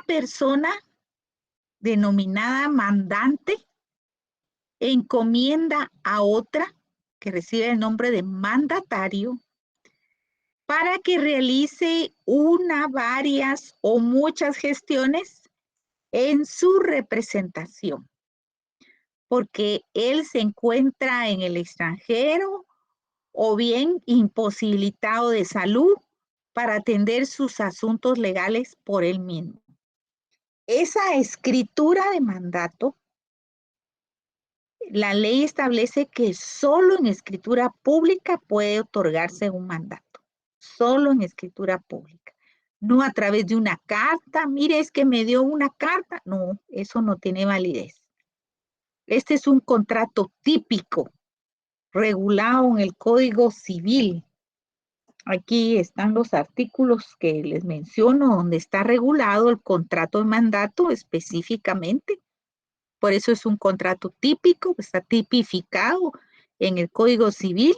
persona denominada mandante encomienda a otra que recibe el nombre de mandatario para que realice una, varias o muchas gestiones en su representación, porque él se encuentra en el extranjero o bien imposibilitado de salud para atender sus asuntos legales por él mismo. Esa escritura de mandato, la ley establece que solo en escritura pública puede otorgarse un mandato, solo en escritura pública, no a través de una carta. Mire, es que me dio una carta. No, eso no tiene validez. Este es un contrato típico, regulado en el Código Civil. Aquí están los artículos que les menciono, donde está regulado el contrato de mandato específicamente. Por eso es un contrato típico, está tipificado en el Código Civil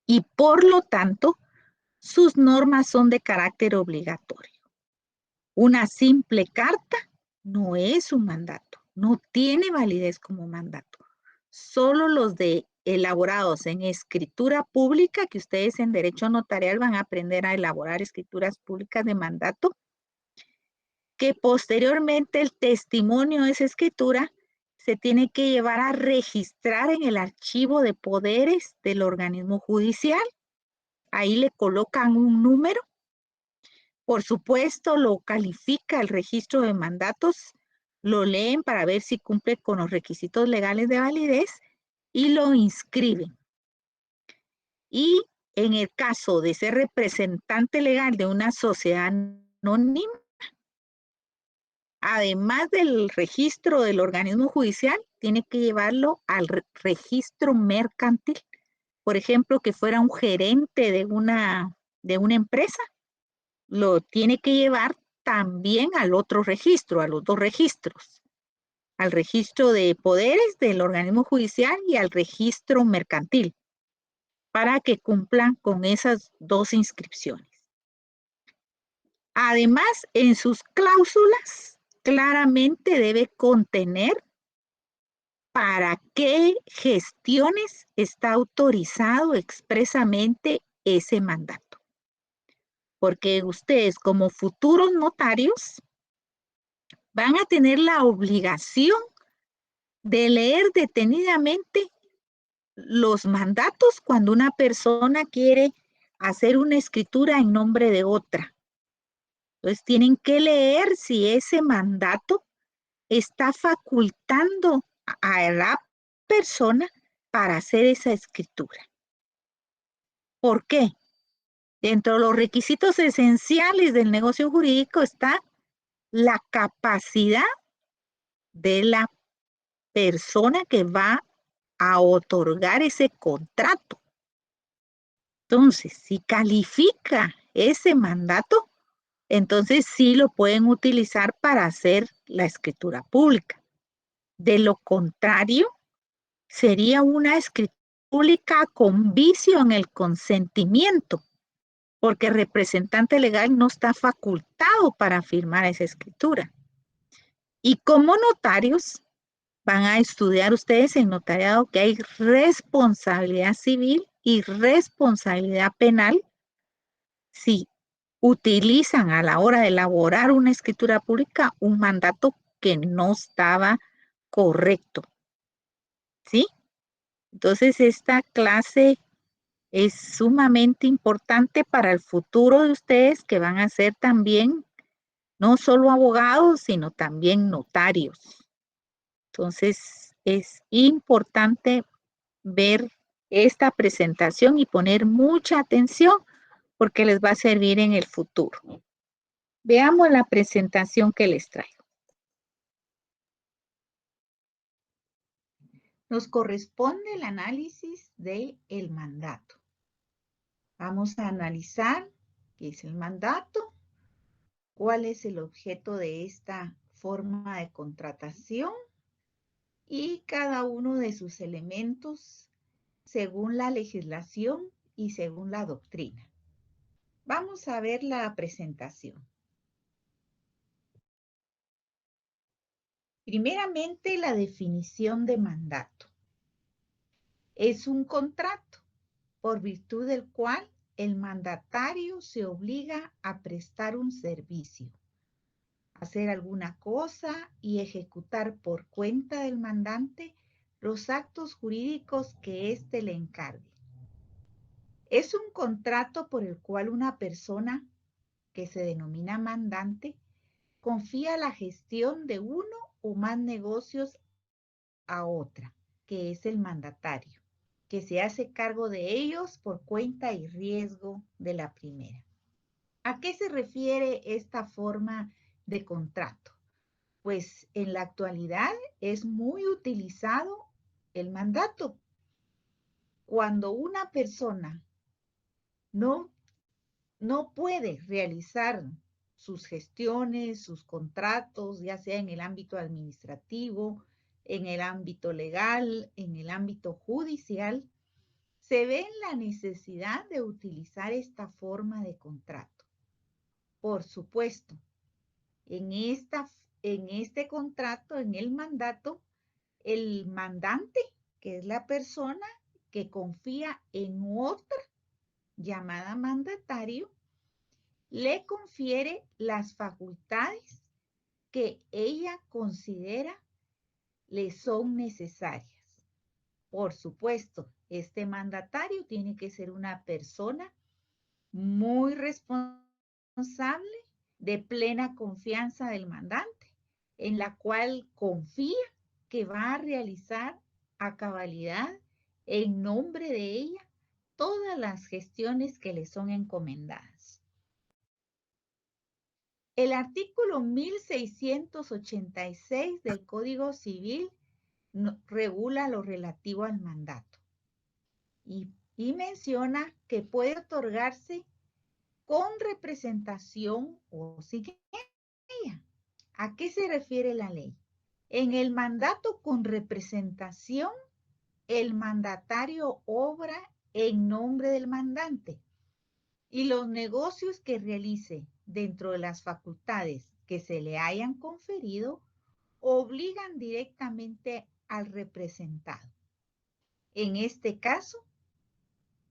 y por lo tanto sus normas son de carácter obligatorio. Una simple carta no es un mandato, no tiene validez como mandato. Solo los de elaborados en escritura pública, que ustedes en derecho notarial van a aprender a elaborar escrituras públicas de mandato, que posteriormente el testimonio de esa escritura se tiene que llevar a registrar en el archivo de poderes del organismo judicial. Ahí le colocan un número. Por supuesto, lo califica el registro de mandatos, lo leen para ver si cumple con los requisitos legales de validez y lo inscriben. Y en el caso de ser representante legal de una sociedad anónima, además del registro del organismo judicial, tiene que llevarlo al registro mercantil. Por ejemplo, que fuera un gerente de una empresa, lo tiene que llevar también al otro registro, a los dos registros, al registro de poderes del organismo judicial y al registro mercantil, para que cumplan con esas dos inscripciones. Además, en sus cláusulas, claramente debe contener para qué gestiones está autorizado expresamente ese mandato. Porque ustedes como futuros notarios van a tener la obligación de leer detenidamente los mandatos cuando una persona quiere hacer una escritura en nombre de otra. Entonces tienen que leer si ese mandato está facultando a la persona para hacer esa escritura. ¿Por qué? Dentro de los requisitos esenciales del negocio jurídico está la capacidad de la persona que va a otorgar ese contrato. Entonces, si califica ese mandato, entonces sí lo pueden utilizar para hacer la escritura pública. De lo contrario, sería una escritura pública con vicio en el consentimiento, porque el representante legal no está facultado para firmar esa escritura. Y como notarios, van a estudiar ustedes en notariado que hay responsabilidad civil y responsabilidad penal si utilizan a la hora de elaborar una escritura pública un mandato que no estaba correcto. ¿Sí? Entonces, esta clase es sumamente importante para el futuro de ustedes que van a ser también no solo abogados, sino también notarios. Entonces, es importante ver esta presentación y poner mucha atención porque les va a servir en el futuro. Veamos la presentación que les traigo. Nos corresponde el análisis del mandato. Vamos a analizar qué es el mandato, cuál es el objeto de esta forma de contratación y cada uno de sus elementos según la legislación y según la doctrina. Vamos a ver la presentación. Primeramente, la definición de mandato. Es un contrato por virtud del cual el mandatario se obliga a prestar un servicio, hacer alguna cosa y ejecutar por cuenta del mandante los actos jurídicos que éste le encargue. Es un contrato por el cual una persona, que se denomina mandante, confía la gestión de uno o más negocios a otra, que es el mandatario, que se hace cargo de ellos por cuenta y riesgo de la primera. ¿A qué se refiere esta forma de contrato? Pues en la actualidad es muy utilizado el mandato. Cuando una persona no puede realizar sus gestiones, sus contratos, ya sea en el ámbito administrativo, en el ámbito legal, en el ámbito judicial, se ve en la necesidad de utilizar esta forma de contrato. Por supuesto, en este contrato, en el mandato, el mandante, que es la persona que confía en otra llamada mandatario, le confiere las facultades que ella considera le son necesarias. Por supuesto, este mandatario tiene que ser una persona muy responsable, de plena confianza del mandante, en la cual confía que va a realizar a cabalidad en nombre de ella todas las gestiones que le son encomendadas. El artículo 1686 del Código Civil regula lo relativo al mandato y menciona que puede otorgarse con representación o sin ella. ¿A qué se refiere la ley? En el mandato con representación, el mandatario obra en nombre del mandante y los negocios que realice dentro de las facultades que se le hayan conferido obligan directamente al representado. En este caso,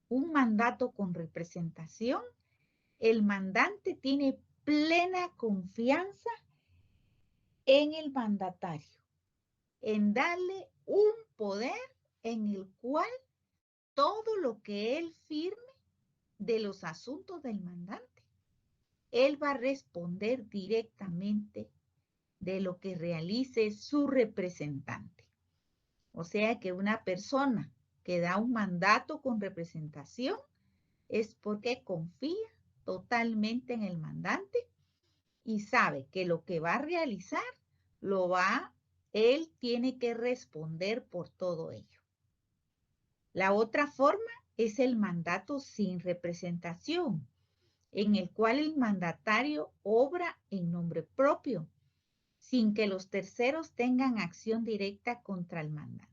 un mandato con representación, el mandante tiene plena confianza en el mandatario, en darle un poder en el cual todo lo que él firme de los asuntos del mandante, él va a responder directamente de lo que realice su representante. O sea que una persona que da un mandato con representación es porque confía totalmente en el mandante y sabe que lo que va a realizar, él tiene que responder por todo ello. La otra forma es el mandato sin representación, en el cual el mandatario obra en nombre propio, sin que los terceros tengan acción directa contra el mandante.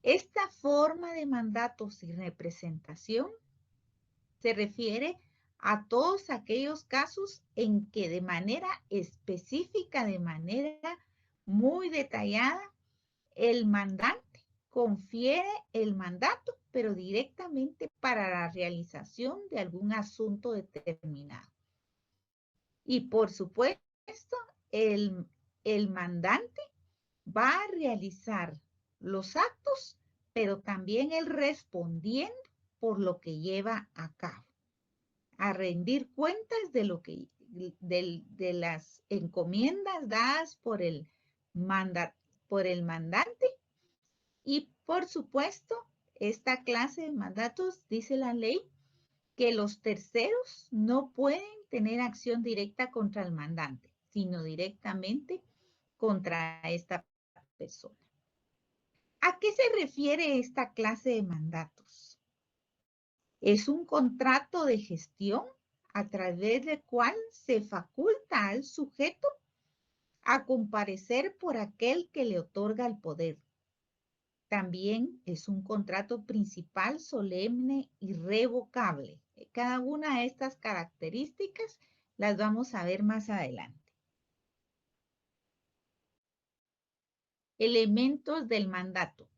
Esta forma de mandato sin representación se refiere a todos aquellos casos en que de manera específica, de manera muy detallada, el mandante confiere el mandato, pero directamente para la realización de algún asunto determinado. Y por supuesto, el mandante va a realizar los actos, pero también el respondiendo por lo que lleva a cabo, a rendir cuentas de las encomiendas dadas por el mandante. Y por supuesto, esta clase de mandatos, dice la ley, que los terceros no pueden tener acción directa contra el mandante, sino directamente contra esta persona. ¿A qué se refiere esta clase de mandatos? Es un contrato de gestión a través del cual se faculta al sujeto a comparecer por aquel que le otorga el poder. También es un contrato principal, solemne y revocable. Cada una de estas características las vamos a ver más adelante. elementos del mandato.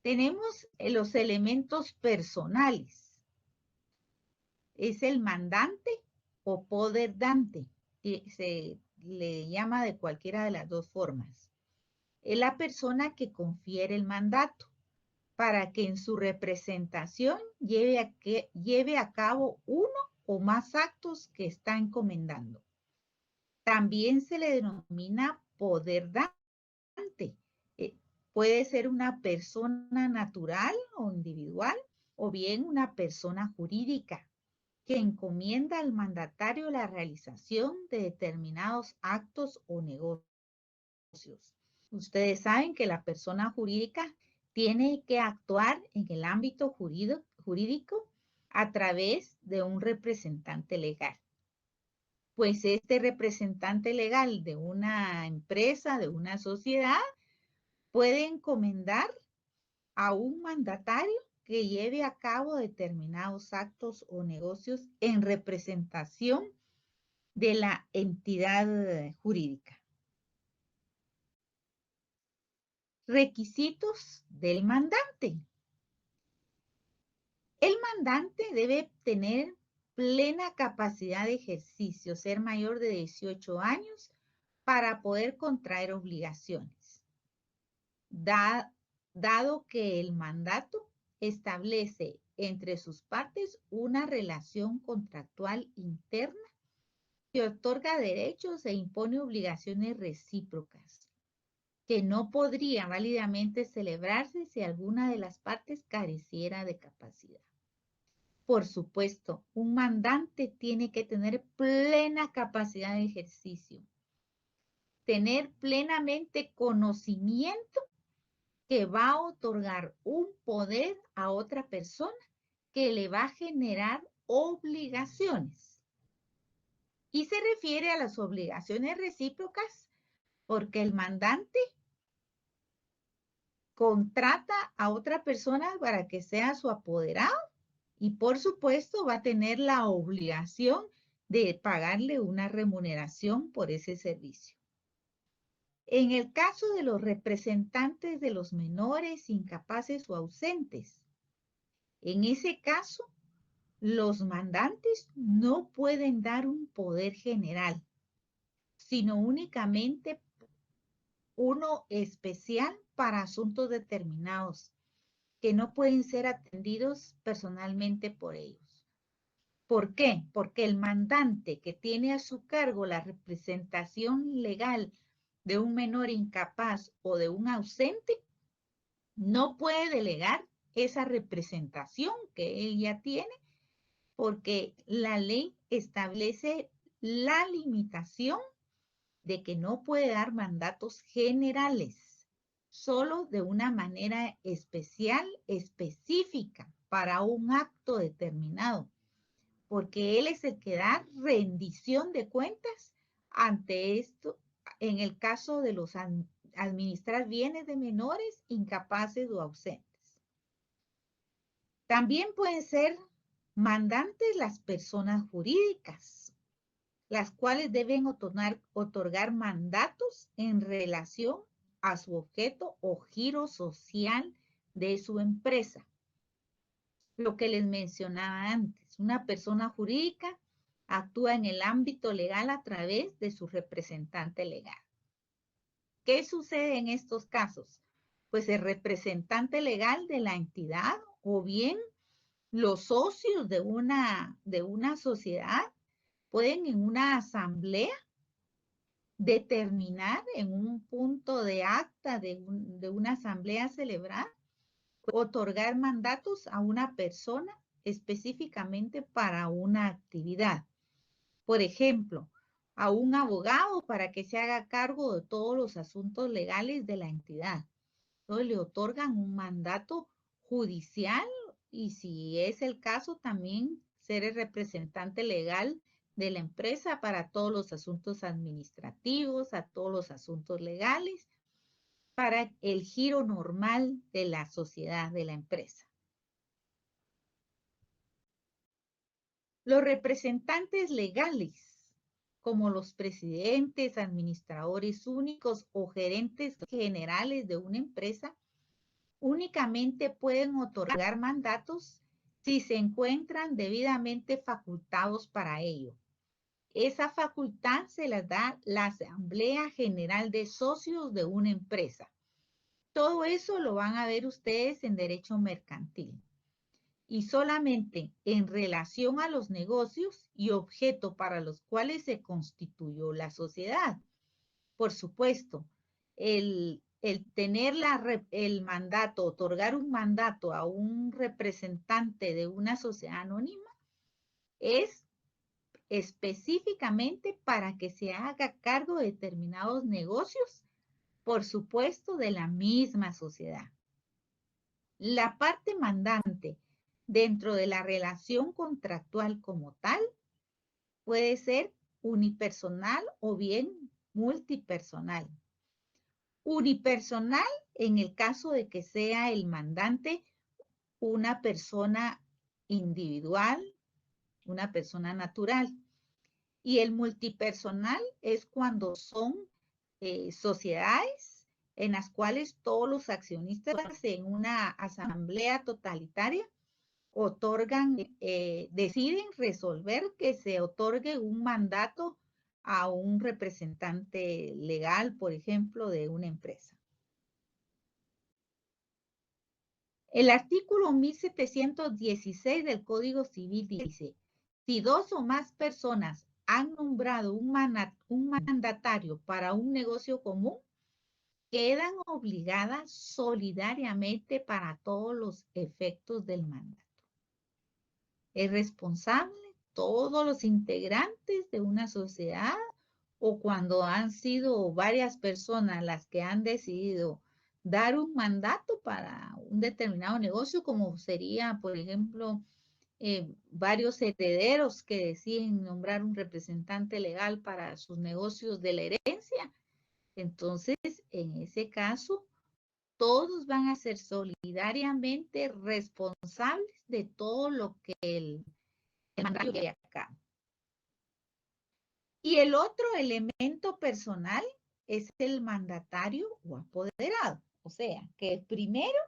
Tenemos los elementos personales. Es el mandante o poder dante, que se le llama de cualquiera de las dos formas. Es la persona que confiere el mandato para que en su representación lleve a cabo uno o más actos que está encomendando. También se le denomina poder dante. Puede ser una persona natural o individual o bien una persona jurídica que encomienda al mandatario la realización de determinados actos o negocios. Ustedes saben que la persona jurídica tiene que actuar en el ámbito jurídico a través de un representante legal. Pues este representante legal de una empresa, de una sociedad, puede encomendar a un mandatario que lleve a cabo determinados actos o negocios en representación de la entidad jurídica. Requisitos del mandante. El mandante debe tener plena capacidad de ejercicio, ser mayor de 18 años para poder contraer obligaciones. Dado que el mandato establece entre sus partes una relación contractual interna que otorga derechos e impone obligaciones recíprocas, que no podría válidamente celebrarse si alguna de las partes careciera de capacidad. Por supuesto, un mandante tiene que tener plena capacidad de ejercicio, tener plenamente conocimiento que va a otorgar un poder a otra persona que le va a generar obligaciones. Y se refiere a las obligaciones recíprocas porque el mandante contrata a otra persona para que sea su apoderado y por supuesto va a tener la obligación de pagarle una remuneración por ese servicio. En el caso de los representantes de los menores, incapaces o ausentes, en ese caso, los mandantes no pueden dar un poder general, sino únicamente uno especial para asuntos determinados que no pueden ser atendidos personalmente por ellos. ¿Por qué? Porque el mandante que tiene a su cargo la representación legal de un menor incapaz o de un ausente, no puede delegar esa representación que él ya tiene, porque la ley establece la limitación de que no puede dar mandatos generales, solo de una manera especial, específica, para un acto determinado, porque él es el que da rendición de cuentas ante esto, en el caso de los administrar bienes de menores, incapaces o ausentes. También pueden ser mandantes las personas jurídicas, las cuales deben otorgar mandatos en relación a su objeto o giro social de su empresa. Lo que les mencionaba antes, una persona jurídica actúa en el ámbito legal a través de su representante legal. ¿Qué sucede en estos casos? Pues el representante legal de la entidad o bien los socios de una sociedad pueden en una asamblea determinar en un punto de acta de una asamblea celebrada, otorgar mandatos a una persona específicamente para una actividad. Por ejemplo, a un abogado para que se haga cargo de todos los asuntos legales de la entidad. Entonces le otorgan un mandato judicial y si es el caso también ser el representante legal de la empresa para todos los asuntos administrativos, a todos los asuntos legales, para el giro normal de la sociedad, de la empresa. Los representantes legales como los presidentes, administradores únicos o gerentes generales de una empresa, únicamente pueden otorgar mandatos si se encuentran debidamente facultados para ello. Esa facultad se la da la Asamblea General de Socios de una empresa. Todo eso lo van a ver ustedes en derecho mercantil. Y solamente en relación a los negocios y objeto para los cuales se constituyó la sociedad. Por supuesto, el tener el mandato, otorgar un mandato a un representante de una sociedad anónima es específicamente para que se haga cargo de determinados negocios, por supuesto, de la misma sociedad. La parte mandante dentro de la relación contractual como tal puede ser unipersonal o bien multipersonal. Unipersonal en el caso de que sea el mandante una persona individual, una persona natural. Y el multipersonal es cuando son sociedades en las cuales todos los accionistas en una asamblea totalitaria otorgan, deciden resolver que se otorgue un mandato a un representante legal, por ejemplo, de una empresa. El artículo 1716 del Código Civil dice, si dos o más personas han nombrado un mandatario para un negocio común, quedan obligadas solidariamente para todos los efectos del mandato. Es responsable todos los integrantes de una sociedad o cuando han sido varias personas las que han decidido dar un mandato para un determinado negocio, como sería, por ejemplo, varios herederos que deciden nombrar un representante legal para sus negocios de la herencia. Entonces, en ese caso, todos van a ser solidariamente responsables de todo lo que el mandatario lleve a cabo. Y el otro elemento personal es el mandatario o apoderado. O sea, que primero